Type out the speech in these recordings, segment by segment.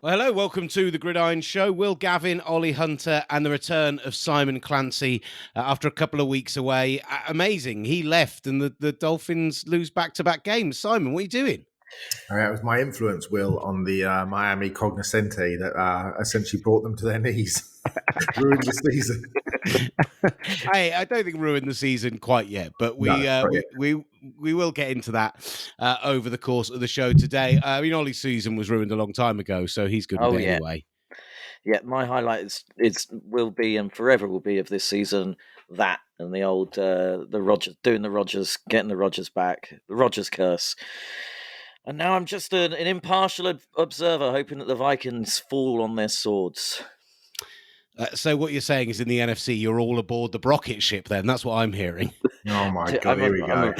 Well, hello, welcome to the Gridiron Show. Will Gavin, Olly Hunter, and the return of Simon Clancy after a couple of weeks away. Amazing. He left and the Dolphins lose back-to-back games. Simon, what are you doing? It was my influence, Will, on the Miami Cognoscente that essentially brought them to their knees, ruined the season. Hey, I don't think ruined the season quite yet, but we will get into that over the course of the show today. I mean, Olly's season was ruined a long time ago, so he's good with it anyway. Yeah, my highlight will be and forever will be of this season that and the old the Rodgers doing the Rodgers, getting the Rodgers back, the Rodgers curse. And now I'm just an impartial observer, hoping that the Vikings fall on their swords. So what you're saying is in the NFC, you're all aboard the rocket ship then? That's what I'm hearing. Oh, my God, here we go.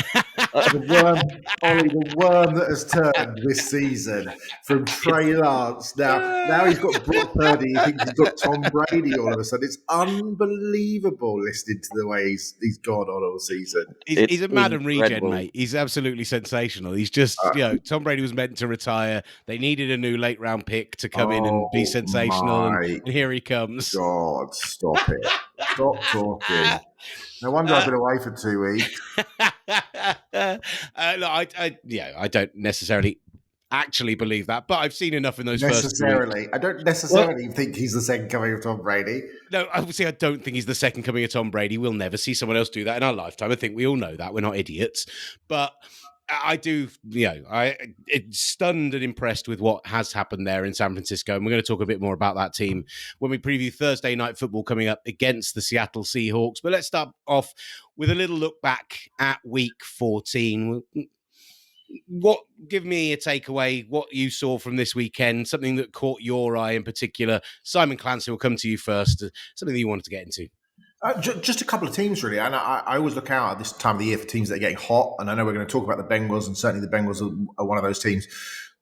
The worm that has turned this season from Trey Lance. Now he's got Brock Purdy. He thinks he's got Tom Brady all of a sudden. It's unbelievable listening to the way he's gone on all season. He's a Madden regen, mate. He's absolutely sensational. He's just, Tom Brady was meant to retire. They needed a new late round pick to come in and be sensational. And here he comes. God, stop it. Stop talking. No wonder I've been away for 2 weeks. I don't necessarily actually believe that, but I've seen enough in those first 2 weeks. I don't necessarily think he's the second coming of Tom Brady. No, obviously I don't think he's the second coming of Tom Brady. We'll never see someone else do that in our lifetime. I think we all know that. We're not idiots. But I do, it's stunned and impressed with what has happened there in San Francisco. And we're going to talk a bit more about that team when we preview Thursday night football coming up against the Seattle Seahawks. But let's start off with a little look back at week 14. Give me a takeaway, what you saw from this weekend, something that caught your eye in particular. Simon Clancy, will come to you first. Something that you wanted to get into. Just a couple of teams, really. And I always look out at this time of the year for teams that are getting hot. And I know we're going to talk about the Bengals, and certainly the Bengals are one of those teams.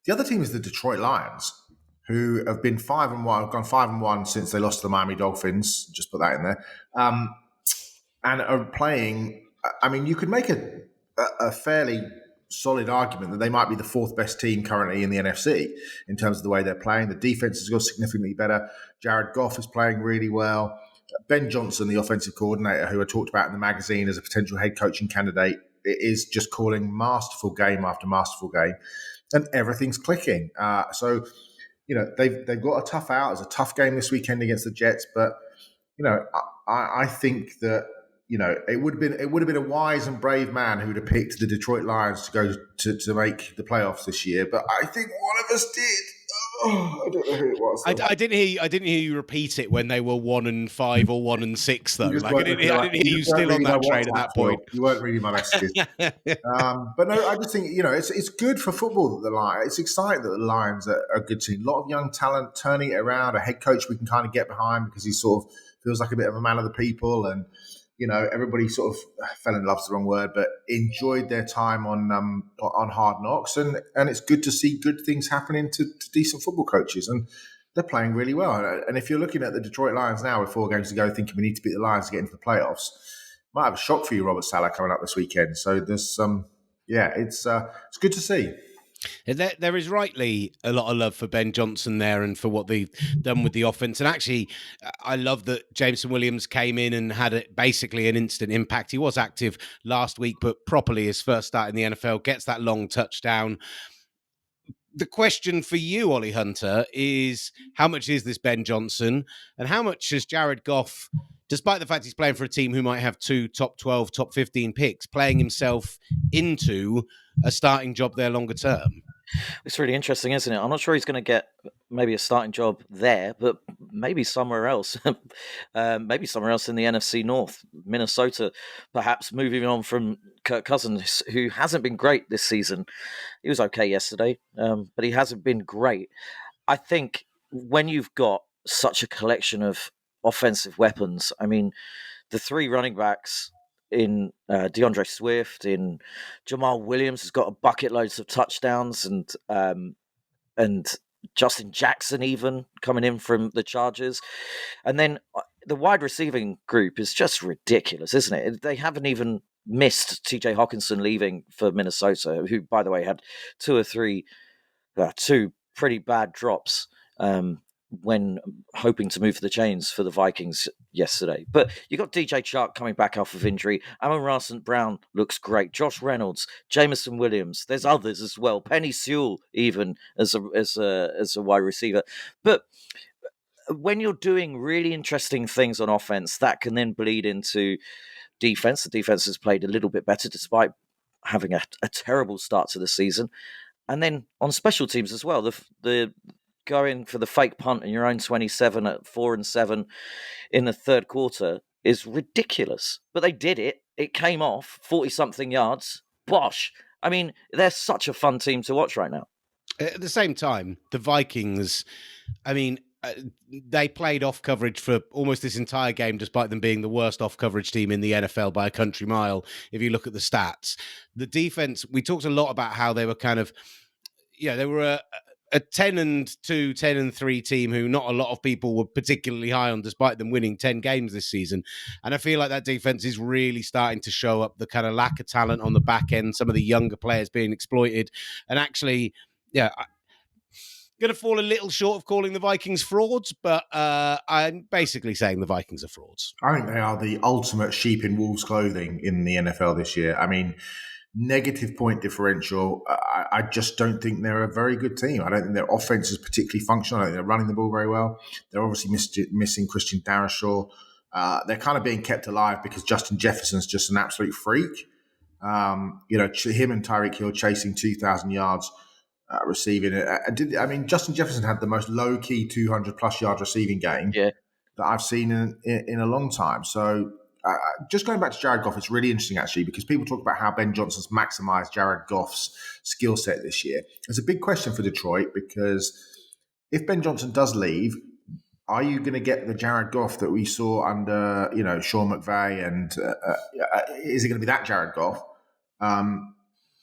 The other team is the Detroit Lions, who have been 5-1. Have gone 5-1 since they lost to the Miami Dolphins. Just put that in there. And are playing. I mean, you could make a fairly solid argument that they might be the fourth best team currently in the NFC in terms of the way they're playing. The defense has got significantly better. Jared Goff is playing really well. Ben Johnson, the offensive coordinator, who I talked about in the magazine as a potential head coaching candidate, is just calling masterful game after masterful game, and everything's clicking. So, they've got a tough out. It's a tough game this weekend against the Jets, but I think that it would have been a wise and brave man who would have picked the Detroit Lions to go to make the playoffs this year. But I think one of us did. I don't know who it was. I didn't hear you repeat it when they were 1-5 or 1-6 though. I didn't hear you still on that train at that point. You weren't reading my messages. But no, I just think it's good for football that the Lions. It's exciting that the Lions are a good team. A lot of young talent turning it around. A head coach we can kind of get behind because he sort of feels like a bit of a man of the people, and everybody sort of fell in love's the wrong word, but enjoyed their time on Hard Knocks, and it's good to see good things happening to decent football coaches, and they're playing really well. And if you're looking at the Detroit Lions now with 4 games to go, thinking we need to beat the Lions to get into the playoffs, might have a shock for you, Robert Saleh, coming up this weekend. So there's it's good to see. There is rightly a lot of love for Ben Johnson there and for what they've done with the offense. And actually, I love that Jameson Williams came in and had basically an instant impact. He was active last week, but properly his first start in the NFL, gets that long touchdown. The question for you, Olly Hunter, is how much is this Ben Johnson and how much has Jared Goff, despite the fact he's playing for a team who might have 2 top 12, top 15 picks, playing himself into a starting job there longer term? It's really interesting, isn't it? I'm not sure he's going to get maybe a starting job there, but maybe somewhere else. Maybe somewhere else in the NFC North, Minnesota, perhaps, moving on from Kirk Cousins, who hasn't been great this season. He was okay yesterday, but he hasn't been great. I think when you've got such a collection of offensive weapons, I mean, the 3 running backs in DeAndre Swift, in Jamal Williams has got a bucket loads of touchdowns, and Justin Jackson even coming in from the Chargers. And then the wide receiving group is just ridiculous, isn't it? They haven't even missed TJ Hawkinson leaving for Minnesota, who, by the way, had 2 pretty bad drops when hoping to move the chains for the Vikings yesterday. But you got DJ Chark coming back off of injury. Amon-Ra St. Brown looks great. Josh Reynolds, Jameson Williams. There's others as well. Penny Sewell even as a wide receiver. But when you're doing really interesting things on offense, that can then bleed into defense. The defense has played a little bit better despite having a terrible start to the season. And then on special teams as well, the going for the fake punt in your own 27 at 4-7 in the third quarter is ridiculous. But they did it. It came off 40-something yards. Bosh. I mean, they're such a fun team to watch right now. At the same time, the Vikings, I mean, they played off coverage for almost this entire game, despite them being the worst off coverage team in the NFL by a country mile. If you look at the stats, the defense, we talked a lot about how they were kind of, they were a 10-2, 10-3 team who not a lot of people were particularly high on, despite them winning 10 games this season. And I feel like that defense is really starting to show up the kind of lack of talent on the back end, some of the younger players being exploited. And actually, I'm going to fall a little short of calling the Vikings frauds, but I'm basically saying the Vikings are frauds. I think they are the ultimate sheep in wolves' clothing in the NFL this year. I mean, negative point differential. I just don't think they're a very good team. I don't think their offense is particularly functional. I think they're running the ball very well. They're obviously missing Christian Darrisaw. They're kind of being kept alive because Justin Jefferson's just an absolute freak. Him and Tyreek Hill chasing 2,000 yards receiving. Justin Jefferson had the most low-key 200-plus yard receiving game that I've seen in a long time. So just going back to Jared Goff, it's really interesting, actually, because people talk about how Ben Johnson's maximized Jared Goff's skill set this year. It's a big question for Detroit because if Ben Johnson does leave, are you going to get the Jared Goff that we saw under, Sean McVay? And is it going to be that Jared Goff?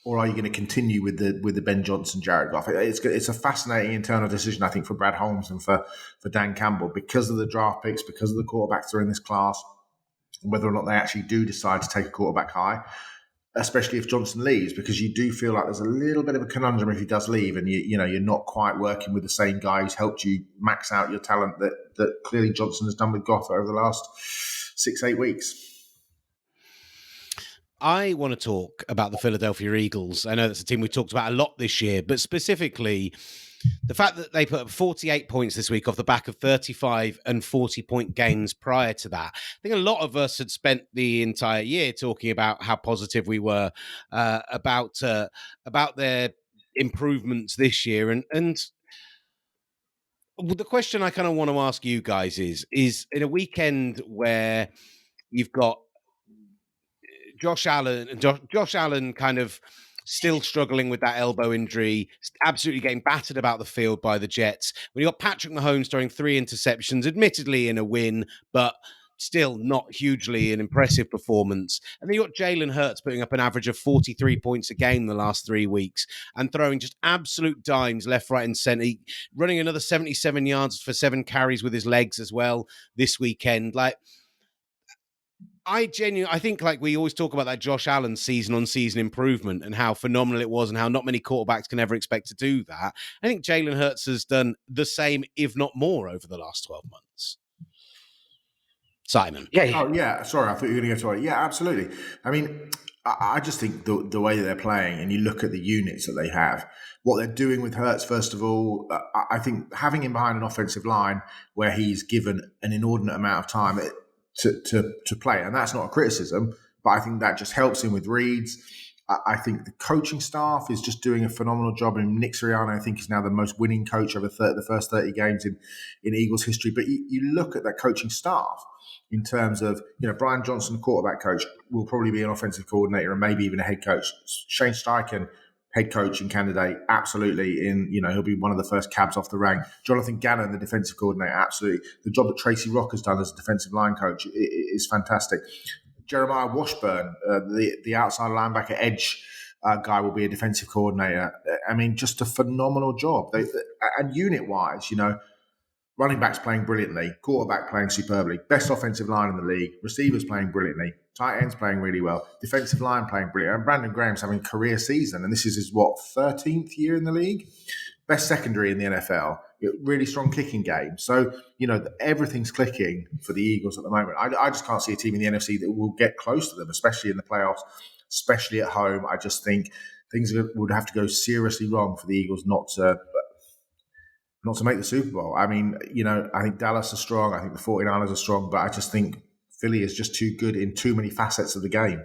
Or are you going to continue with the Ben Johnson, Jared Goff? It's a fascinating internal decision, I think, for Brad Holmes and for Dan Campbell because of the draft picks, because of the quarterbacks that are in this class, whether or not they actually do decide to take a quarterback high, especially if Johnson leaves, because you do feel like there's a little bit of a conundrum if he does leave and you're not quite working with the same guy who's helped you max out your talent that clearly Johnson has done with Goff over the last 6-8 weeks. I want to talk about the Philadelphia Eagles. I know that's a team we've talked about a lot this year, but specifically the fact that they put up 48 points this week off the back of 35 and 40-point games prior to that. I think a lot of us had spent the entire year talking about how positive we were about their improvements this year. And the question I kind of want to ask you guys is in a weekend where you've got Josh Allen kind of still struggling with that elbow injury, absolutely getting battered about the field by the Jets. When you got Patrick Mahomes throwing 3 interceptions, admittedly in a win, but still not hugely an impressive performance. And then you got Jalen Hurts putting up an average of 43 points a game the last 3 weeks and throwing just absolute dimes left, right, and center, running another 77 yards for 7 carries with his legs as well this weekend. I think we always talk about that Josh Allen season-on-season improvement and how phenomenal it was and how not many quarterbacks can ever expect to do that. I think Jalen Hurts has done the same, if not more, over the last 12 months. Simon. Yeah. Oh, yeah. Sorry, I thought you were going to go to it. Yeah, absolutely. I mean, I just think the way that they're playing and you look at the units that they have, what they're doing with Hurts, first of all, I think having him behind an offensive line where he's given an inordinate amount of time to play. And that's not a criticism, but I think that just helps him with reads. I think the coaching staff is just doing a phenomenal job. And Nick Sirianni, I think, is now the most winning coach over the first 30 games in Eagles history. But you look at that coaching staff in terms of, Brian Johnson, quarterback coach, will probably be an offensive coordinator and maybe even a head coach. Shane Steichen, head coaching candidate, absolutely. He'll be one of the first cabs off the rank. Jonathan Gannon, the defensive coordinator, absolutely. The job that Tracy Rock has done as a defensive line coach is fantastic. Jeremiah Washburn, the outside linebacker edge guy, will be a defensive coordinator. I mean, just a phenomenal job. And unit-wise, running backs playing brilliantly, quarterback playing superbly, best offensive line in the league, receivers playing brilliantly, tight ends playing really well, defensive line playing brilliant, and Brandon Graham's having a career season, and this is his 13th year in the league. best secondary in the NFL, really strong kicking game. So, everything's clicking for the Eagles at the moment. I just can't see a team in the NFC that will get close to them, especially in the playoffs, especially at home. I just think things would have to go seriously wrong for the Eagles not to make the Super Bowl. I mean, I think Dallas are strong. I think the 49ers are strong, but I just think Philly is just too good in too many facets of the game.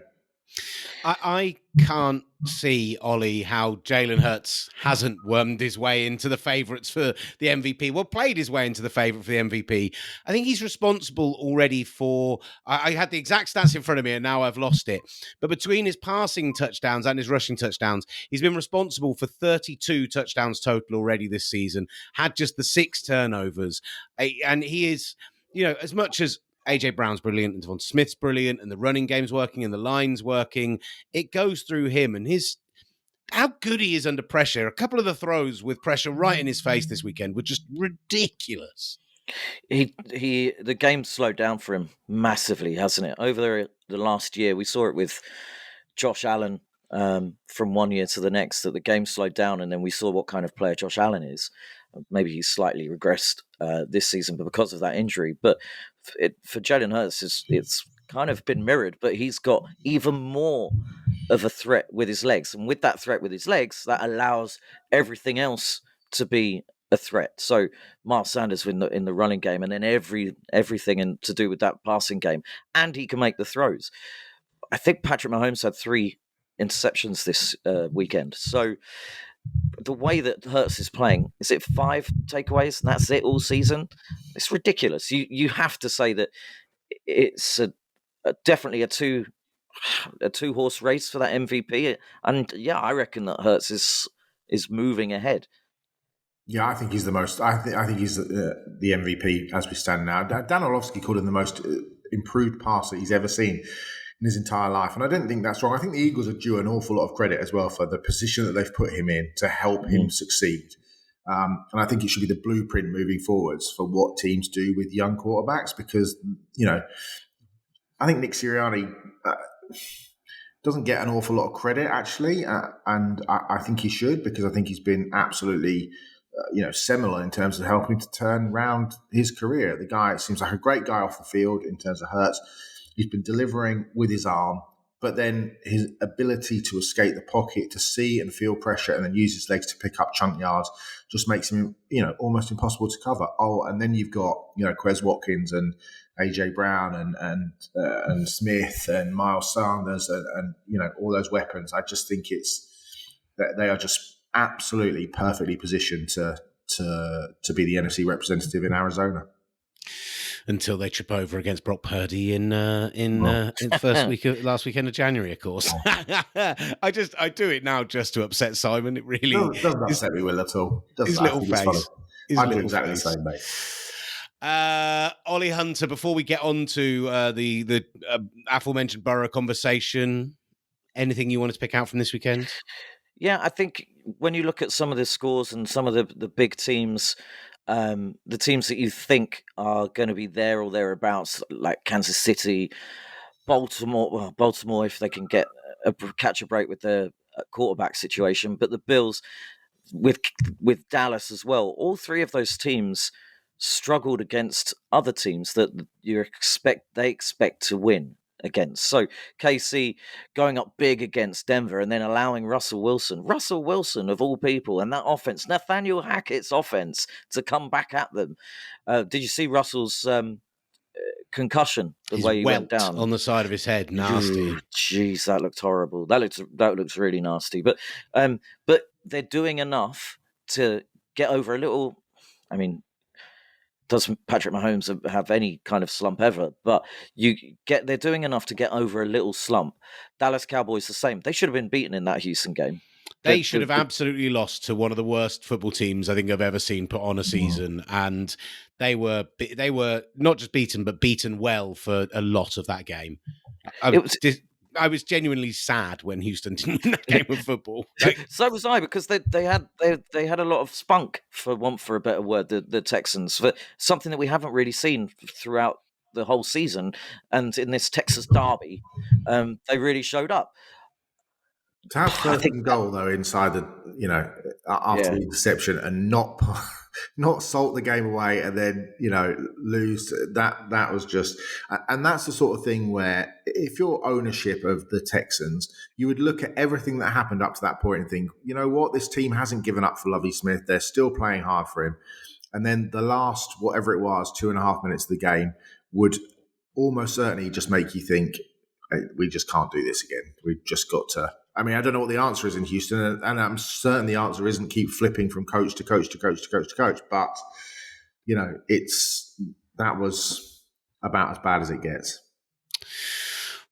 I can't see, Ollie, how Jalen Hurts hasn't wormed his way into the favourites for the MVP. Well, played his way into the favourite for the MVP. I think he's responsible already for... I had the exact stats in front of me and now I've lost it. But between his passing touchdowns and his rushing touchdowns, he's been responsible for 32 touchdowns total already this season, had just the 6 turnovers. And he is, as much as AJ Brown's brilliant and Devon Smith's brilliant and the running game's working and the line's working, it goes through him and how good he is under pressure. A couple of the throws with pressure right in his face this weekend were just ridiculous. The game slowed down for him massively, hasn't it? Over the last year, we saw it with Josh Allen from one year to the next, that the game slowed down, and then we saw what kind of player Josh Allen is. Maybe he's slightly regressed this season, but because of that injury. But for Jalen Hurts, it's kind of been mirrored, but he's got even more of a threat with his legs. And with that threat with his legs, that allows everything else to be a threat. So Miles Sanders in the running game, and then everything to do with that passing game. And he can make the throws. I think Patrick Mahomes had 3 interceptions this weekend. So the way that Hurts is playing, is it 5 takeaways and that's it all season? It's ridiculous. You have to say that it's definitely a two horse race for that MVP. And yeah, I reckon that Hurts is moving ahead. Yeah, I think he's the most. I think he's the MVP as we stand now. Dan Orlovsky called him the most improved passer he's ever seen in his entire life, and I don't think that's wrong. I think the Eagles are due an awful lot of credit as well for the position that they've put him in to help him succeed. And I think it should be the blueprint moving forwards for what teams do with young quarterbacks, because I think Nick Sirianni doesn't get an awful lot of credit actually, and I think he should, because I think he's been absolutely seminal in terms of helping to turn around his career. The guy seems like a great guy off the field in terms of Hurts. He's been delivering with his arm, but then his ability to escape the pocket, to see and feel pressure, and then use his legs to pick up chunk yards just makes him, almost impossible to cover. Oh, and then you've got, Quez Watkins and AJ Brown and Smith and Miles Sanders and all those weapons. I just think they are just absolutely perfectly positioned to be the NFC representative in Arizona. Until they trip over against Brock Purdy in the last weekend of January, of course. I do it now just to upset Simon. It really doesn't upset me, Will, at all. His little face. I do exactly the same, mate. Ollie Hunter, before we get on to the aforementioned Burrow conversation, anything you wanted to pick out from this weekend? Yeah, I think when you look at some of the scores and some of the big teams, the teams that you think are going to be there or thereabouts, like Kansas City, Baltimore, if they can catch a break with their quarterback situation, but the Bills with Dallas as well, all 3 of those teams struggled against other teams that they expect to win against. So KC going up big against Denver and then allowing Russell Wilson of all people, and that offense, Nathaniel Hackett's offense, to come back at them. Did you see Russell's concussion? The way he went down on the side of his head, nasty. Jeez, that looked horrible. That looks really nasty. But they're doing enough to get over a little. I mean, does Patrick Mahomes have any kind of slump ever? But they're doing enough to get over a little slump. Dallas Cowboys the same. They should have been beaten in that Houston game. They should have absolutely lost to one of the worst football teams I think I've ever seen put on a season, and they were not just beaten, but beaten well for a lot of that game. I was genuinely sad when Houston didn't win that game of football. So was I, because they had a lot of spunk, for a better word, the Texans, for something that we haven't really seen throughout the whole season. And in this Texas derby, they really showed up. To have first and goal though inside the, after the interception and not salt the game away and then lose, that was just, and that's the sort of thing where if you're ownership of the Texans, you would look at everything that happened up to that point and think, you know what, this team hasn't given up for Lovie Smith. They're still playing hard for him. And then the last, whatever it was, 2.5 minutes of the game would almost certainly just make you think, hey, we just can't do this again. We've just got to. I mean, I don't know what the answer is in Houston, and I'm certain the answer isn't keep flipping from coach to coach to coach to coach to coach. But that was about as bad as it gets.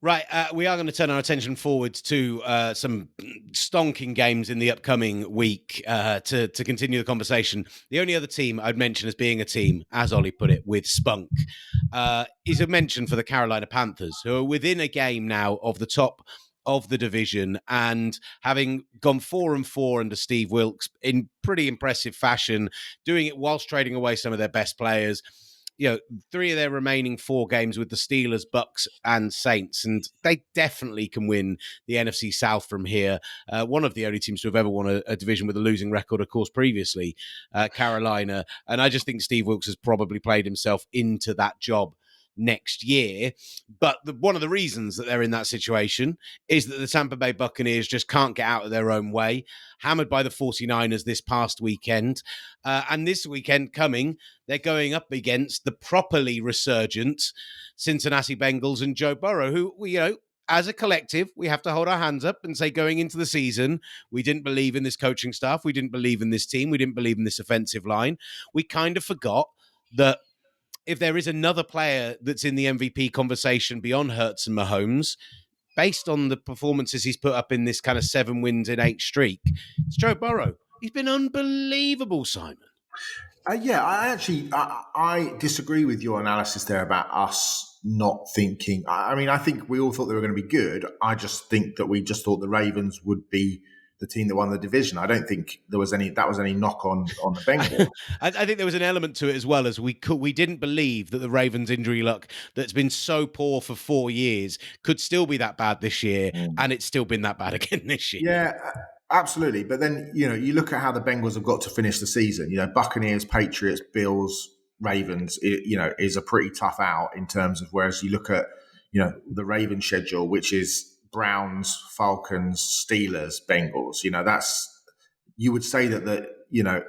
Right, we are going to turn our attention forward to some stonking games in the upcoming week to continue the conversation. The only other team I'd mention as being a team, as Olly put it, with spunk, is a mention for the Carolina Panthers, who are within a game now of the top of the division and having gone 4-4 under Steve Wilkes in pretty impressive fashion, doing it whilst trading away some of their best players. 3 of their remaining 4 games with the Steelers, Bucs, and Saints, and they definitely can win the NFC South from here. One of the only teams to have ever won a division with a losing record, of course, previously, Carolina. And I just think Steve Wilkes has probably played himself into that job next year. But one of the reasons that they're in that situation is that the Tampa Bay Buccaneers just can't get out of their own way, hammered by the 49ers this past weekend. And this weekend coming, they're going up against the properly resurgent Cincinnati Bengals and Joe Burrow, who, as a collective, we have to hold our hands up and say going into the season, we didn't believe in this coaching staff. We didn't believe in this team. We didn't believe in this offensive line. We kind of forgot that if there is another player that's in the MVP conversation beyond Hurts and Mahomes, based on the performances he's put up in this kind of 7 wins in 8 streak, it's Joe Burrow. He's been unbelievable, Simon. I disagree with your analysis there about us not thinking. I mean, I think we all thought they were going to be good. I just think that we just thought the Ravens would be the team that won the division. I don't think that was any knock on the Bengals. I think there was an element to it as well, as we didn't believe that the Ravens' injury luck that's been so poor for 4 years could still be that bad this year, and it's still been that bad again this year. Yeah, absolutely. But then, you look at how the Bengals have got to finish the season. Buccaneers, Patriots, Bills, Ravens, is a pretty tough out in terms of, whereas you look at, the Ravens schedule, which is Browns, Falcons, Steelers, Bengals. You would say that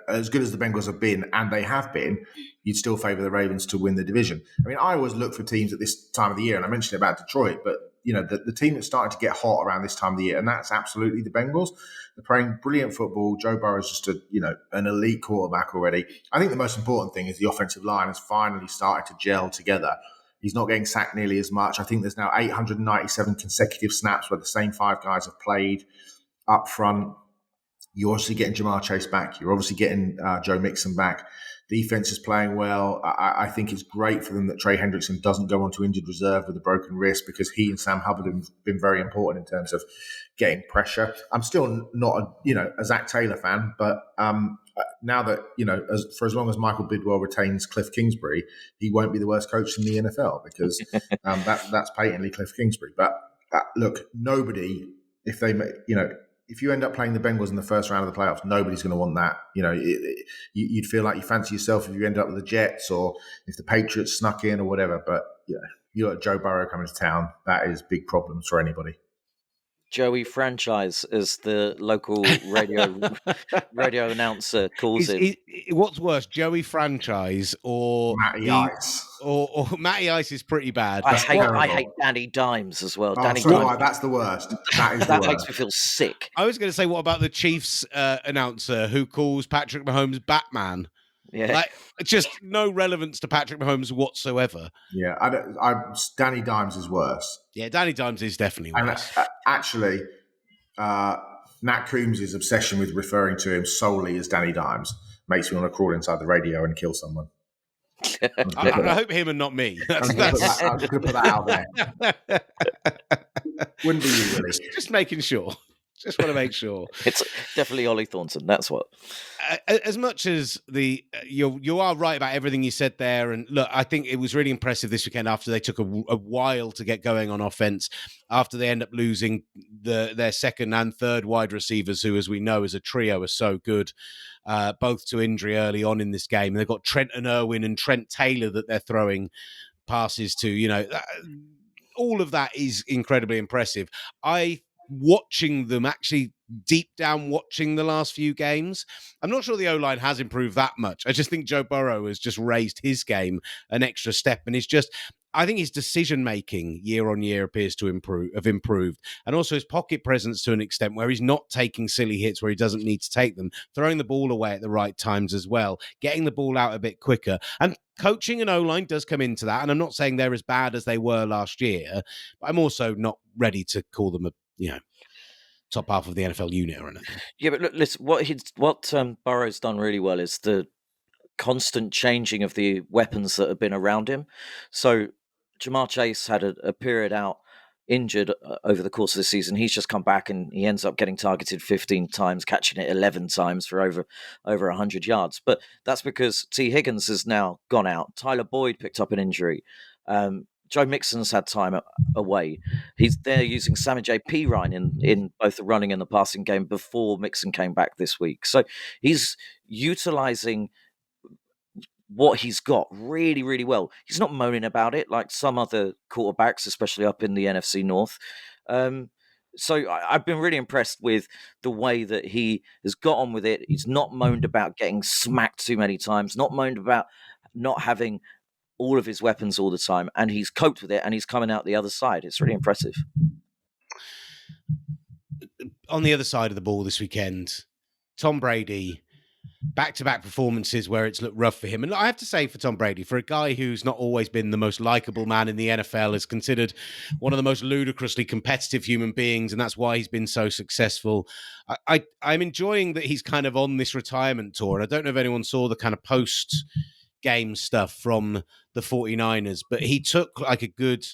as good as the Bengals have been, and they have been, you'd still favour the Ravens to win the division. I mean, I always look for teams at this time of the year, and I mentioned about Detroit, but the team that's starting to get hot around this time of the year, and that's absolutely the Bengals. They're playing brilliant football. Joe Burrow is just an elite quarterback already. I think the most important thing is the offensive line has finally started to gel together. He's not getting sacked nearly as much. I think there's now 897 consecutive snaps where the same 5 guys have played up front. You're obviously getting Jamar Chase back. You're obviously getting Joe Mixon back. Defense is playing well. I think it's great for them that Trey Hendrickson doesn't go on to injured reserve with a broken wrist, because he and Sam Hubbard have been very important in terms of getting pressure. I'm still not a Zach Taylor fan, but now that, for as long as Michael Bidwell retains Cliff Kingsbury, he won't be the worst coach in the NFL, because that's patently Cliff Kingsbury. But look, nobody, if you end up playing the Bengals in the first round of the playoffs, nobody's going to want that. You'd feel like you fancy yourself if you end up with the Jets, or if the Patriots snuck in or whatever. But you got Joe Burrow coming to town. That is big problems for anybody. Joey Franchise, as the local radio announcer calls him. What's worse, Joey Franchise or Matty Ice? Or Matty Ice is pretty bad. I hate Danny Dimes as well. Danny Dimes. That's the worst. That makes me feel sick. I was going to say, what about the Chiefs announcer who calls Patrick Mahomes Batman? Yeah, just no relevance to Patrick Mahomes whatsoever. Yeah, Danny Dimes is worse. Yeah, Danny Dimes is definitely worse. And actually, Nat Coombs' obsession with referring to him solely as Danny Dimes makes me want to crawl inside the radio and kill someone. I hope him and not me. I'm just going to put that out there. Wouldn't be you, really. Just making sure. Just want to make sure. It's definitely Ollie Thornton. That's what. As much as you are right about everything you said there, and look, I think it was really impressive this weekend after they took a while to get going on offense, after they end up losing their second and third wide receivers, who, as we know, as a trio, are so good, both to injury early on in this game. And they've got Trenton Irwin and Trent Taylor that they're throwing passes to. All of that is incredibly impressive. Watching them, actually deep down watching the last few games, I'm not sure the O-line has improved that much. I just think Joe Burrow has just raised his game an extra step, and I think his decision-making year on year appears to have improved. And also his pocket presence to an extent where he's not taking silly hits where he doesn't need to take them, throwing the ball away at the right times as well, getting the ball out a bit quicker. And coaching and O-line does come into that. And I'm not saying they're as bad as they were last year, but I'm also not ready to call them top half of the NFL unit or anything. Yeah, but look, listen, what Burrow's done really well is the constant changing of the weapons that have been around him. So Jamar Chase had a period out injured over the course of the season. He's just come back and he ends up getting targeted 15 times, catching it 11 times for over 100 yards. But that's because T. Higgins has now gone out. Tyler Boyd picked up an injury. Joe Mixon's had time away. They're using Sammy J. P. Ryan in both the running and the passing game before Mixon came back this week. So he's utilizing what he's got really, really well. He's not moaning about it like some other quarterbacks, especially up in the NFC North. So I've been really impressed with the way that he has got on with it. He's not moaned about getting smacked too many times, not moaned about not having all of his weapons all the time, and he's coped with it, and he's coming out the other side. It's really impressive. On the other side of the ball this weekend, Tom Brady, back-to-back performances where it's looked rough for him. And I have to say, for Tom Brady, for a guy who's not always been the most likable man in the NFL, is considered one of the most ludicrously competitive human beings, and that's why he's been so successful. I'm enjoying that he's kind of on this retirement tour. And I don't know if anyone saw the kind of post-game stuff from the 49ers, but he took like a good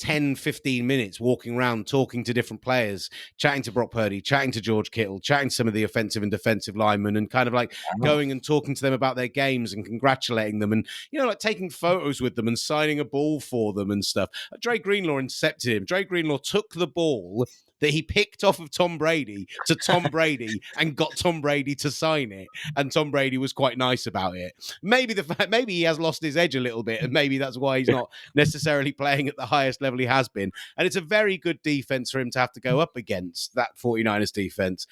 10, 15 minutes walking around, talking to different players, chatting to Brock Purdy, chatting to George Kittle, chatting to some of the offensive and defensive linemen, and kind of like going and talking to them about their games and congratulating them, and, like taking photos with them and signing a ball for them and stuff. Dre Greenlaw intercepted him. Dre Greenlaw took the ball that he picked off of Tom Brady to Tom Brady and got Tom Brady to sign it. And Tom Brady was quite nice about it. Maybe he has lost his edge a little bit, and maybe that's why he's not necessarily playing at the highest level he has been. And it's a very good defense for him to have to go up against, that 49ers defense.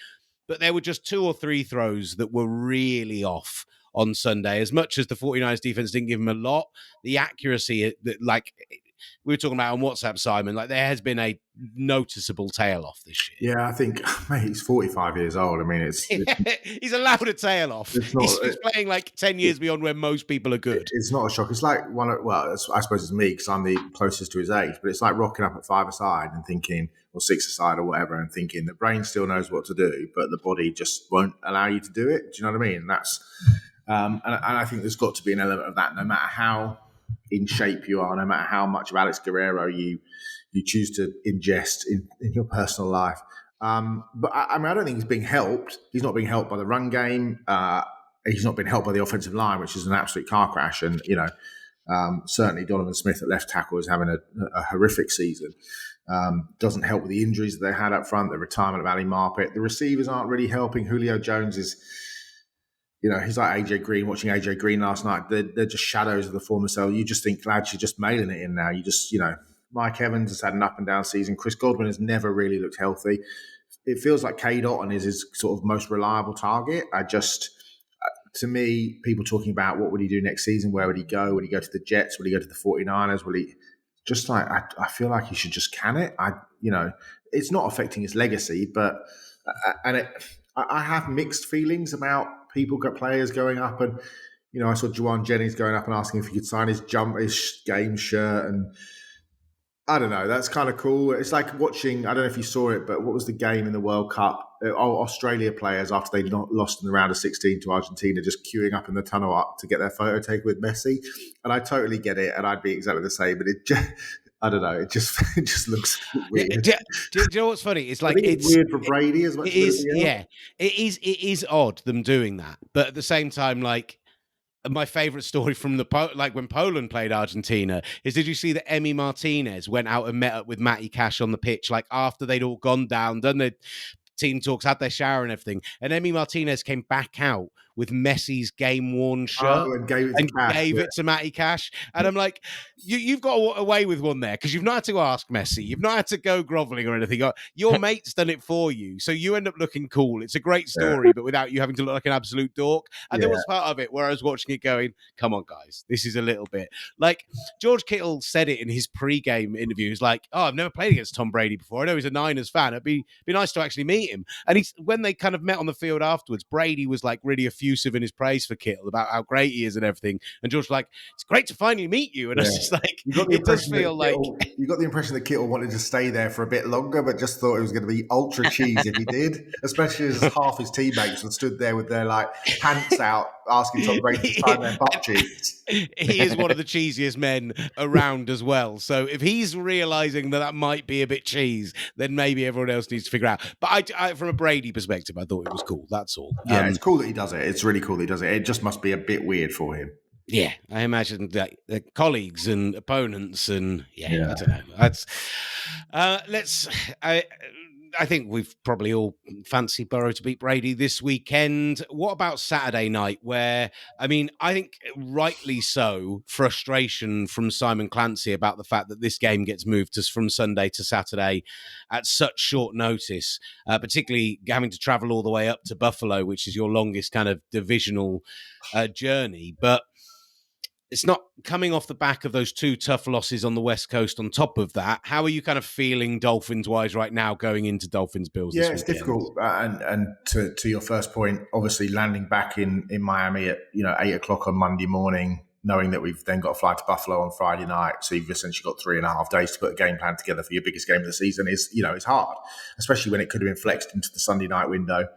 But there were just 2 or 3 throws that were really off on Sunday. As much as the 49ers defense didn't give him a lot, the accuracy, like we were talking about on WhatsApp, Simon, like there has been a noticeable tail off this year. Yeah, I think, mate, he's 45 years old. I mean, it's he's allowed a tail off. He's playing like 10 years beyond where most people are good. It's not a shock. It's like I suppose it's me because I'm the closest to his age, but it's like rocking up at 5-a-side and thinking, or 6-a-side or whatever, and thinking the brain still knows what to do, but the body just won't allow you to do it. Do you know what I mean? And that's, and I think there's got to be an element of that, no matter how in shape you are, no matter how much of Alex Guerrero you choose to ingest in your personal life. But I don't think he's being helped. He's not being helped by the run game. He's not been helped by the offensive line, which is an absolute car crash. And, certainly Donovan Smith at left tackle is having a horrific season. Doesn't help with the injuries that they had up front, the retirement of Ali Marpet. The receivers aren't really helping. Julio Jones is, he's like AJ Green, watching AJ Green last night. They're just shadows of the former self. You just think, lads, you're just mailing it in now. You just, Mike Evans has had an up and down season. Chris Godwin has never really looked healthy. It feels like K. Dotton is his sort of most reliable target. To me, people talking about what would he do next season? Where would he go? Would he go to the Jets? Would he go to the 49ers? Will he just like, I feel like he should just can it. It's not affecting his legacy, but, I have mixed feelings about players going up, and I saw Juwan Jennings going up and asking if he could sign his game shirt, and I don't know, that's kind of cool. It's like watching, I don't know if you saw it, but what was the game in the World Cup? Australia players, after they lost in the round of 16 to Argentina, just queuing up in the tunnel up to get their photo taken with Messi. And I totally get it, and I'd be exactly the same. But I don't know. It just looks weird. Do you know what's funny? It's like I think it's weird for Brady as much it as is. anything else. Yeah, it is odd them doing that, but at the same time, like. My favorite story from like when Poland played Argentina is, did you see that Emi Martinez went out and met up with Matty Cash on the pitch, like after they'd all gone down, done their team talks, had their shower and everything, and Emi Martinez came back out with Messi's game-worn shirt and gave it to Matty Cash. And I'm like, you've got away with one there because you've not had to ask Messi. You've not had to go groveling or anything. Your mate's done it for you. So you end up looking cool. It's a great story, but without you having to look like an absolute dork. And there was part of it where I was watching it going, come on, guys, this is a little bit. Like, George Kittle said it in his pre-game interview. He's like, oh, I've never played against Tom Brady before. I know he's a Niners fan. It'd be nice to actually meet him. And when they kind of met on the field afterwards, Brady was like really effusive in his praise for Kittle about how great he is and everything. And George was like, it's great to finally meet you. And I was just like, it does feel like... You got the impression that Kittle wanted to stay there for a bit longer, but just thought it was going to be ultra cheese if he did, especially as half his teammates had stood there with their like pants out asking Tom Brady to sign their butt cheeks. He is one of the cheesiest men around as well. So if he's realizing that might be a bit cheese, then maybe everyone else needs to figure out. But I from a Brady perspective, I thought it was cool. That's all. Yeah, it's cool that he does it. It's really cool that he does it. It just must be a bit weird for him. Yeah, I imagine that the colleagues and opponents and I don't know. That's I think we've probably all fancied Burrow to beat Brady this weekend. What about Saturday night where, I mean, I think rightly so, frustration from Simon Clancy about the fact that this game gets moved from Sunday to Saturday at such short notice, particularly having to travel all the way up to Buffalo, which is your longest kind of divisional journey. But it's not coming off the back of those two tough losses on the West Coast on top of that. How are you kind of feeling Dolphins-wise right now going into Dolphins-Bills this weekend? It's difficult. And to your first point, obviously landing back in Miami at 8 o'clock on Monday morning, knowing that we've then got to fly to Buffalo on Friday night, so you've essentially got 3.5 days to put a game plan together for your biggest game of the season is hard, especially when it could have been flexed into the Sunday night window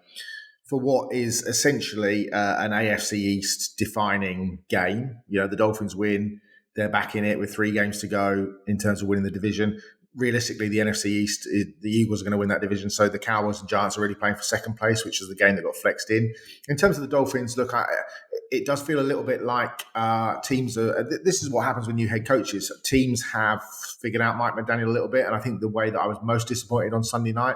for what is essentially an AFC East defining game. The Dolphins win. They're back in it with 3 games to go in terms of winning the division. Realistically, the NFC East, the Eagles are going to win that division. So the Cowboys and Giants are already playing for second place, which is the game that got flexed in. In terms of the Dolphins, look, it does feel a little bit like teams are... This is what happens when new head coaches. Teams have figured out Mike McDaniel a little bit. And I think the way that I was most disappointed on Sunday night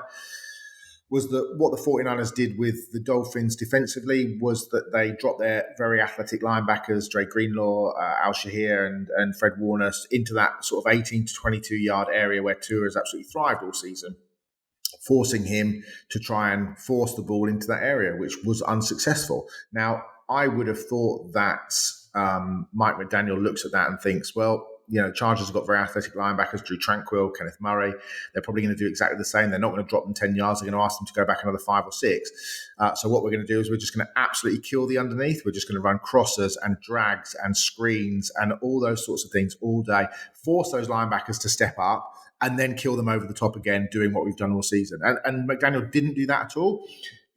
was that what the 49ers did with the Dolphins defensively was that they dropped their very athletic linebackers, Dre Greenlaw, Al Shahir, and Fred Warner, into that sort of 18 to 22-yard area where Tua has absolutely thrived all season, forcing him to try and force the ball into that area, which was unsuccessful. Now, I would have thought that Mike McDaniel looks at that and thinks, well, Chargers have got very athletic linebackers, Drew Tranquill, Kenneth Murray. They're probably going to do exactly the same. They're not going to drop them 10 yards. They're going to ask them to go back another 5 or 6. So what we're going to do is we're just going to absolutely kill the underneath. We're just going to run crossers and drags and screens and all those sorts of things all day. Force those linebackers to step up and then kill them over the top again, doing what we've done all season. And McDaniel didn't do that at all.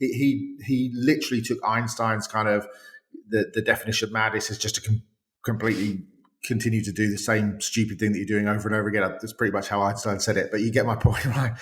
He literally took Einstein's kind of the definition of madness is just to completely continue to do the same stupid thing that you're doing over and over again. That's pretty much how Einstein said it, but you get my point, right?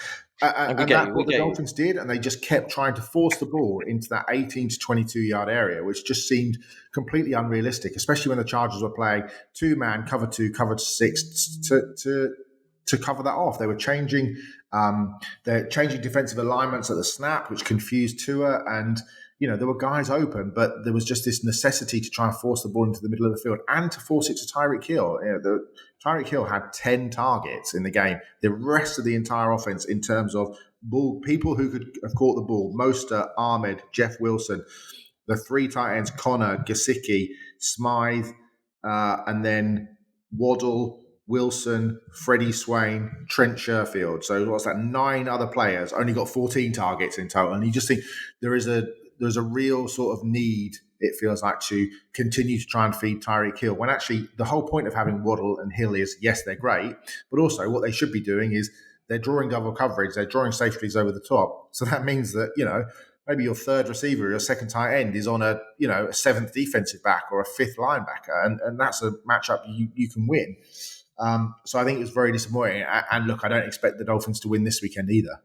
And that's what the Dolphins did, and they just kept trying to force the ball into that 18 to 22-yard area, which just seemed completely unrealistic, especially when the Chargers were playing 2-man, cover 2, cover 6 to cover that off. They were changing defensive alignments at the snap, which confused Tua, and there were guys open, but there was just this necessity to try and force the ball into the middle of the field and to force it to Tyreek Hill. Tyreek Hill had 10 targets in the game. The rest of the entire offense in terms of people who could have caught the ball, Mostert, Ahmed, Jeff Wilson, the 3 tight ends, Connor, Gesicki, Smythe, and then Waddle, Wilson, Freddie Swain, Trent Sherfield. So what's that? 9 other players only got 14 targets in total. And you just think there's a real sort of need, it feels like, to continue to try and feed Tyreek Hill, when actually the whole point of having Waddle and Hill is, yes, they're great, but also what they should be doing is they're drawing double coverage, they're drawing safeties over the top. So that means that, maybe your third receiver, your second tight end is on a 7th defensive back or a 5th linebacker, and that's a matchup you can win. So I think it was very disappointing. And look, I don't expect the Dolphins to win this weekend either.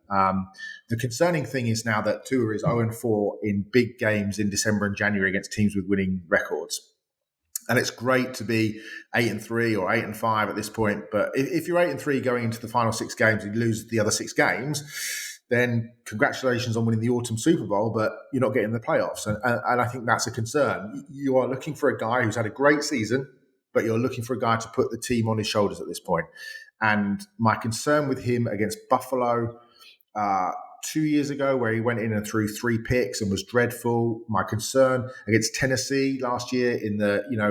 The concerning thing is now that Tua is 0-4 in big games in December and January against teams with winning records. And it's great to be 8-3 or 8-5 at this point. But if you're 8-3 going into the final 6 games and you lose the other 6 games, then congratulations on winning the autumn Super Bowl, but you're not getting the playoffs. And I think that's a concern. You are looking for a guy who's had a great season, but you're looking for a guy to put the team on his shoulders at this point. And my concern with him against Buffalo 2 years ago, where he went in and threw 3 picks and was dreadful. My concern against Tennessee last year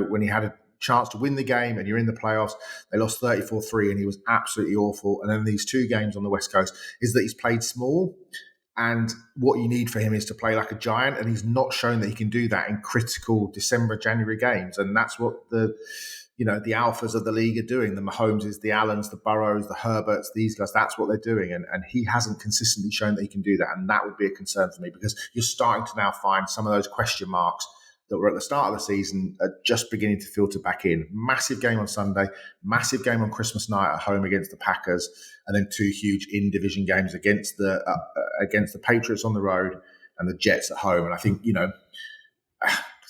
when he had a chance to win the game and you're in the playoffs, they lost 34-3 and he was absolutely awful. And then these 2 games on the West Coast is that he's played small. And what you need for him is to play like a giant. And he's not shown that he can do that in critical December, January games. And that's what the alphas of the league are doing. The Mahomeses, the Allens, the Burrows, the Herberts, these guys, that's what they're doing. And he hasn't consistently shown that he can do that. And that would be a concern for me because you're starting to now find some of those question marks that were at the start of the season are just beginning to filter back in. Massive game on Sunday, massive game on Christmas night at home against the Packers, and then 2 huge in-division games against the Patriots on the road and the Jets at home. And I think,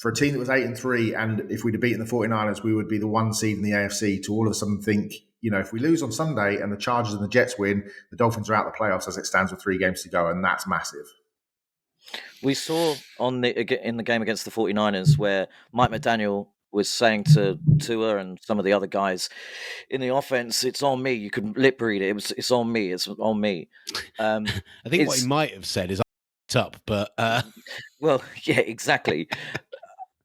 for a team that was 8-3, and if we'd have beaten the 49ers, we would be the 1 seed in the AFC, to all of a sudden think, if we lose on Sunday and the Chargers and the Jets win, the Dolphins are out the playoffs as it stands with 3 games to go, and that's massive. We saw in the game against the 49ers where Mike McDaniel was saying to Tua and some of the other guys in the offense, "It's on me." You could lip read it. It's on me. It's on me. I think what he might have said is up, but well, yeah, exactly.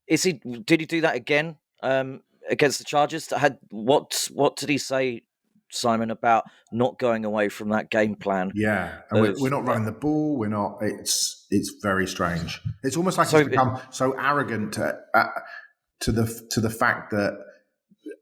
Did he do that again against the Chargers? What did he say, Simon, about not going away from that game plan? Yeah, and we're not running the ball. We're not. It's very strange. It's almost like he's become so arrogant to the fact that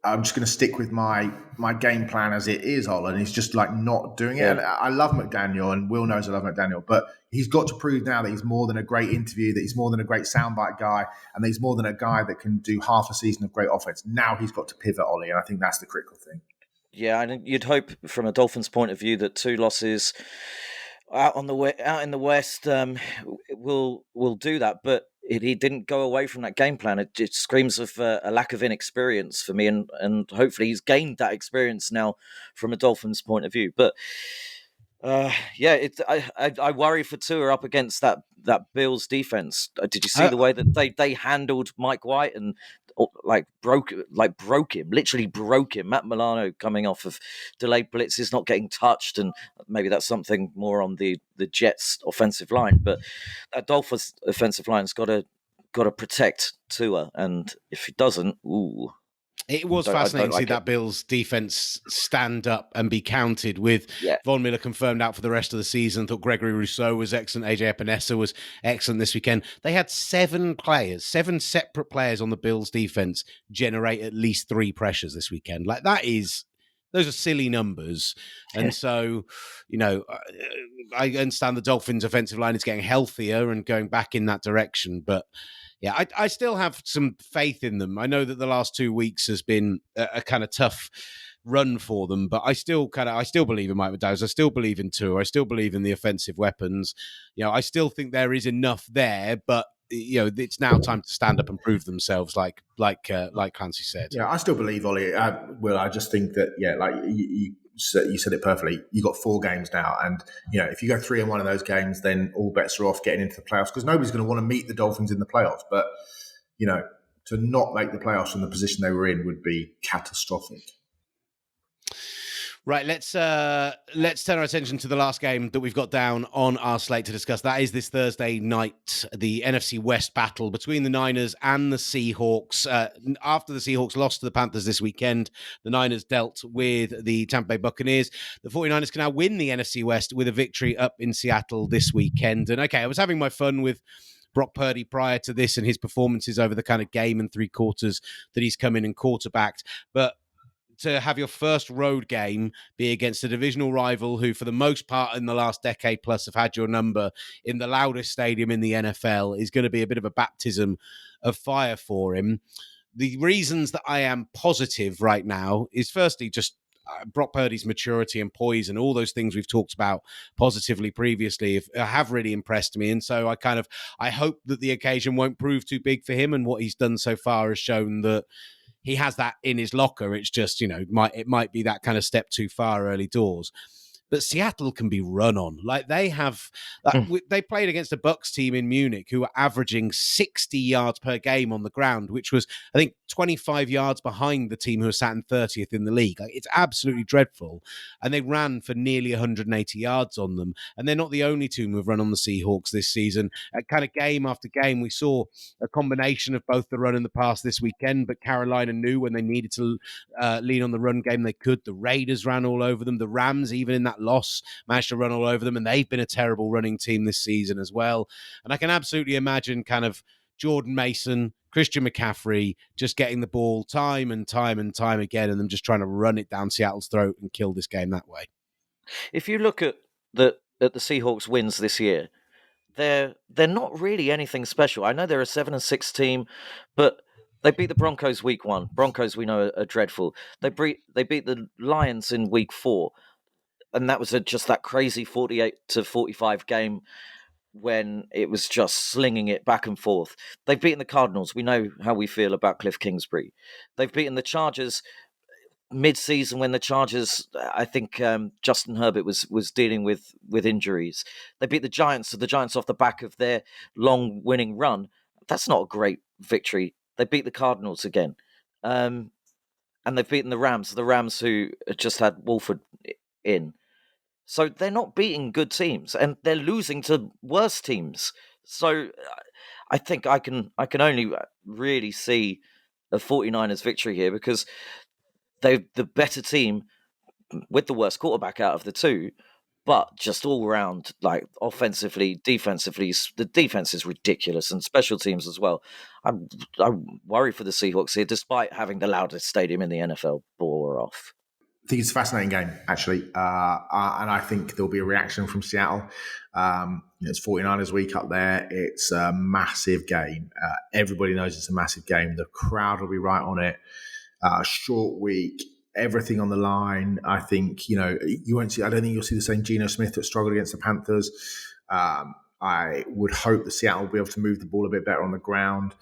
I'm just going to stick with my game plan as it is, Ollie, and he's just like not doing it. Yeah. And I love McDaniel, and Will knows I love McDaniel, but he's got to prove now that he's more than a great interview, that he's more than a great soundbite guy, and that he's more than a guy that can do half a season of great offense. Now he's got to pivot, Ollie, and I think that's the critical thing. Yeah, and you'd hope from a Dolphins point of view that 2 losses out in the West will do that, but he didn't go away from that game plan. It screams of a lack of inexperience for me, and hopefully he's gained that experience now from a Dolphins point of view. But I worry for Tua up against that Bills defense. Did you see the way that they handled Mike White and broke him, literally broke him? Matt Milano coming off of delayed blitzes, not getting touched, and maybe that's something more on the Jets offensive line. But that Dolphins offensive line's got to protect Tua, and if he doesn't, ooh. It was fascinating to see that Bills defense stand up and be counted with Von Miller confirmed out for the rest of the season. Thought Gregory Rousseau was excellent. AJ Epinesa was excellent this weekend. They had 7 separate players on the Bills defense generate at least 3 pressures this weekend. Those are silly numbers. And so, I understand the Dolphins offensive line is getting healthier and going back in that direction, but yeah, I still have some faith in them. I know that the last 2 weeks has been a kind of tough run for them, but I still believe in Mike McDaniel. I still believe in Tua. I still believe in the offensive weapons. I still think there is enough there, but it's now time to stand up and prove themselves, like Clancy said. Yeah, I still believe, Ollie. Will, I just think that you said it perfectly. You got 4 games now, and if you go 3 in one of those games, then all bets are off getting into the playoffs, because nobody's going to want to meet the Dolphins in the playoffs. But to not make the playoffs from the position they were in would be catastrophic. Right, let's turn our attention to the last game that we've got down on our slate to discuss. That is this Thursday night, the NFC West battle between the Niners and the Seahawks. After the Seahawks lost to the Panthers this weekend, the Niners dealt with the Tampa Bay Buccaneers. The 49ers can now win the NFC West with a victory up in Seattle this weekend. And okay, I was having my fun with Brock Purdy prior to this and his performances over the kind of game and 3 quarters that he's come in and quarterbacked. But to have your first road game be against a divisional rival who, for the most part in the last decade plus, have had your number in the loudest stadium in the NFL is going to be a bit of a baptism of fire for him. The reasons that I am positive right now is firstly just Brock Purdy's maturity and poise and all those things we've talked about positively previously have really impressed me. And so I hope that the occasion won't prove too big for him, and what he's done so far has shown that he has that in his locker. It's just, it might be that kind of step too far early doors. But Seattle can be run on. Like they played against a Bucs team in Munich who were averaging 60 yards per game on the ground, which was, I think, 25 yards behind the team who was sat in 30th in the league. Like, it's absolutely dreadful. And they ran for nearly 180 yards on them. And they're not the only team who've run on the Seahawks this season. Kind of game after game, we saw a combination of both the run and the pass this weekend, but Carolina knew when they needed to lean on the run game, they could. The Raiders ran all over them. The Rams, even in that loss, managed to run all over them, and they've been a terrible running team this season as well. And I can absolutely imagine kind of Jordan Mason, Christian McCaffrey just getting the ball time and time and time again, and them just trying to run it down Seattle's throat and kill this game that way. If you look at the Seahawks wins this year, they're not really anything special. I know they're a 7-6 team, but they beat the Broncos week 1. Broncos, we know, are dreadful. They beat the Lions in week 4. And that was just that crazy 48-45 game when it was just slinging it back and forth. They've beaten the Cardinals. We know how we feel about Cliff Kingsbury. They've beaten the Chargers mid-season when the Chargers, I think Justin Herbert was dealing with injuries. They beat the Giants, so the Giants off the back of their long winning run. That's not a great victory. They beat the Cardinals again. And they've beaten the Rams who just had Wolford in. So they're not beating good teams, and they're losing to worse teams. So I think I can only really see a 49ers victory here because they're the better team with the worst quarterback out of the two, but just all around, like offensively, defensively, the defense is ridiculous, and special teams as well. I worry for the Seahawks here, despite having the loudest stadium in the NFL. Bore off. I think it's a fascinating game, actually. And I think there'll be a reaction from Seattle. It's 49ers week up there. It's a massive game. Everybody knows it's a massive game. The crowd will be right on it. Short week, everything on the line. I think, you won't see, I don't think you'll see the same Geno Smith that struggled against the Panthers. I would hope that Seattle will be able to move the ball a bit better on the ground.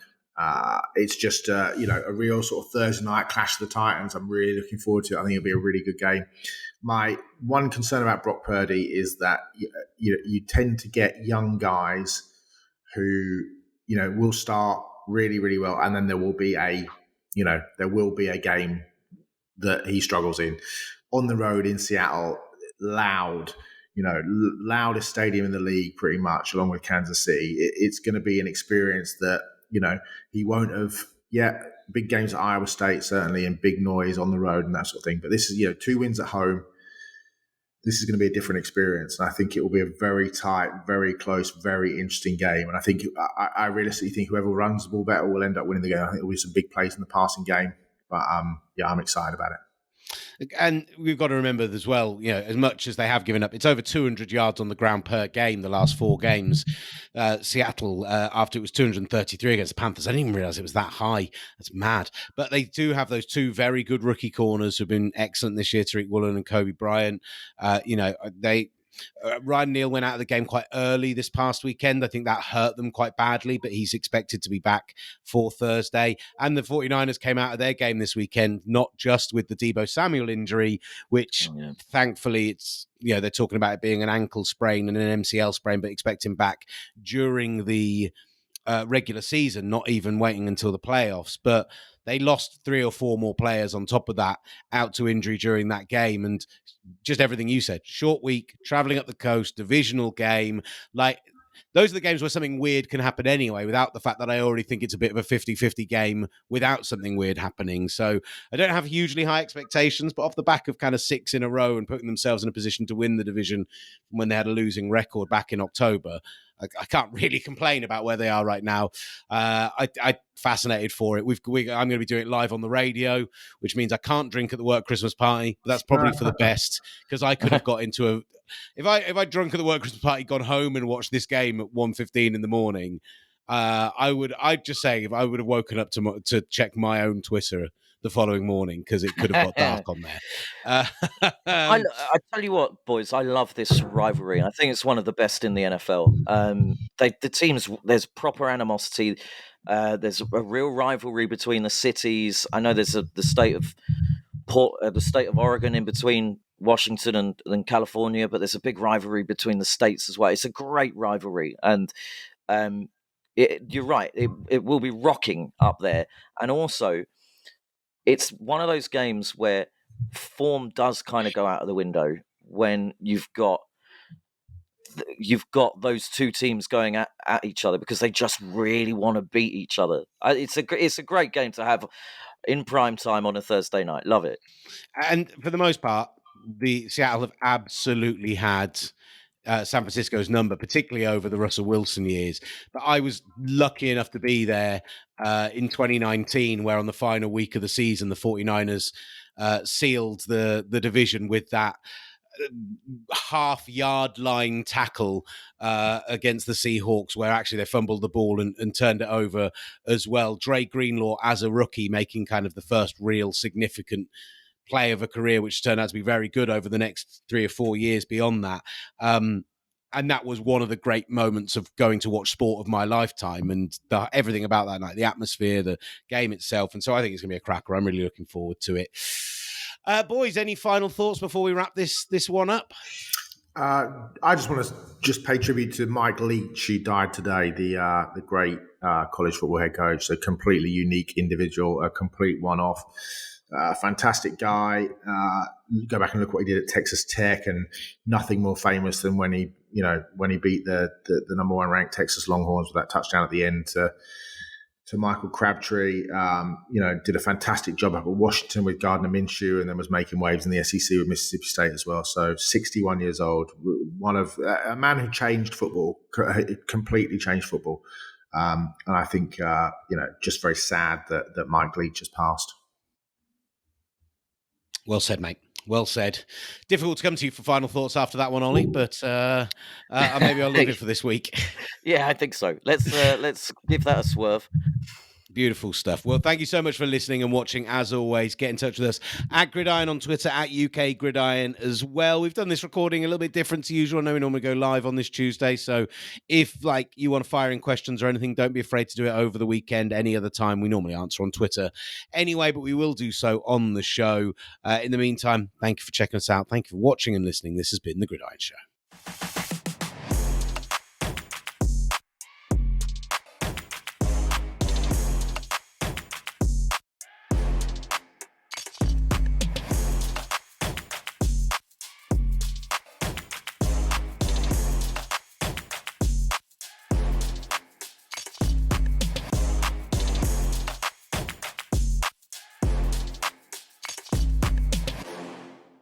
It's just, a real sort of Thursday night clash of the Titans. I'm really looking forward to it. I think it'll be a really good game. My one concern about Brock Purdy is that you tend to get young guys who, will start really, really well. And then there will be a game that he struggles in. On the road in Seattle, loud, loudest stadium in the league pretty much, along with Kansas City. It's going to be an experience that, he won't have yet. Big games at Iowa State, certainly, and big noise on the road and that sort of thing. But this is, 2 wins at home. This is going to be a different experience. And I think it will be a very tight, very close, very interesting game. And I think, I realistically think whoever runs the ball better will end up winning the game. I think there will be some big plays in the passing game. But, I'm excited about it. And we've got to remember as well, as much as they have given up, it's over 200 yards on the ground per game the last 4 games. Seattle, after it was 233 against the Panthers, I didn't even realize it was that high. That's mad. But they do have those 2 very good rookie corners who've been excellent this year, Tariq Woolen and Kobe Bryant. Ryan Neal went out of the game quite early this past weekend. I think that hurt them quite badly, but he's expected to be back for Thursday. And the 49ers came out of their game this weekend, not just with the Deebo Samuel injury, which thankfully it's, they're talking about it being an ankle sprain and an MCL sprain, but expect him back during the regular season, not even waiting until the playoffs. But they lost 3 or 4 more players on top of that out to injury during that game. And just everything you said, short week, traveling up the coast, divisional game, like those are the games where something weird can happen anyway, without the fact that I already think it's a bit of a 50-50 game without something weird happening. So I don't have hugely high expectations, but off the back of kind of 6 in a row and putting themselves in a position to win the division when they had a losing record back in October, I can't really complain about where they are right now. I'm fascinated for it. I'm going to be doing it live on the radio, which means I can't drink at the work Christmas party. But that's probably for the best, because I could have got into if I drunk at the work Christmas party, gone home and watched this game at 1:15 in the morning, I'd just say if I would have woken up to check my own Twitter the following morning because it could have got dark on there. I tell you what, boys, I love this rivalry. I think it's one of the best in the NFL. The teams, there's proper animosity. There's a real rivalry between the cities. I know there's the state of Oregon in between Washington and California, but there's a big rivalry between the states as well. It's a great rivalry, and you're right. It will be rocking up there, and also it's one of those games where form does kind of go out of the window when you've got those two teams going at each other because they just really want to beat each other. It's a great game to have in prime time on a Thursday night. Love it. And for the most part, the Seattle have absolutely had San Francisco's number, particularly over the Russell Wilson years. But I was lucky enough to be there in 2019, where on the final week of the season, the 49ers sealed the division with that half-yard line tackle against the Seahawks, where actually they fumbled the ball and turned it over as well. Dre Greenlaw, as a rookie, making kind of the first real significant play of a career, which turned out to be very good over the next 3 or 4 years beyond that. And that was one of the great moments of going to watch sport of my lifetime, and everything about that night, the atmosphere, the game itself. And so I think it's going to be a cracker. I'm really looking forward to it. Boys, any final thoughts before we wrap this one up? I just want to pay tribute to Mike Leach, who died today, the great college football head coach, a completely unique individual, a complete one-off. Fantastic guy. Go back and look what he did at Texas Tech, and nothing more famous than when he beat the number one ranked Texas Longhorns with that touchdown at the end to Michael Crabtree. Did a fantastic job up at Washington with Gardner Minshew, and then was making waves in the SEC with Mississippi State as well. So 61 years old, one of a man who changed football, completely changed football. And I think just very sad that Mike Leach has passed. Well said, mate. Well said. Difficult to come to you for final thoughts after that one, Ollie, but maybe I'll leave it for this week. Yeah, I think so. Let's give that a swerve. Beautiful stuff. Well, thank you so much for listening and watching. As always, get in touch with us at Gridiron on Twitter, at UK Gridiron as well. We've done this recording a little bit different to usual. I know we normally go live on this Tuesday, so if you want to fire in questions or anything, don't be afraid to do it over the weekend. Any other time, we normally answer on Twitter anyway, but we will do so on the show. In the meantime, thank you for checking us out. Thank you for watching and listening. This has been The Gridiron Show.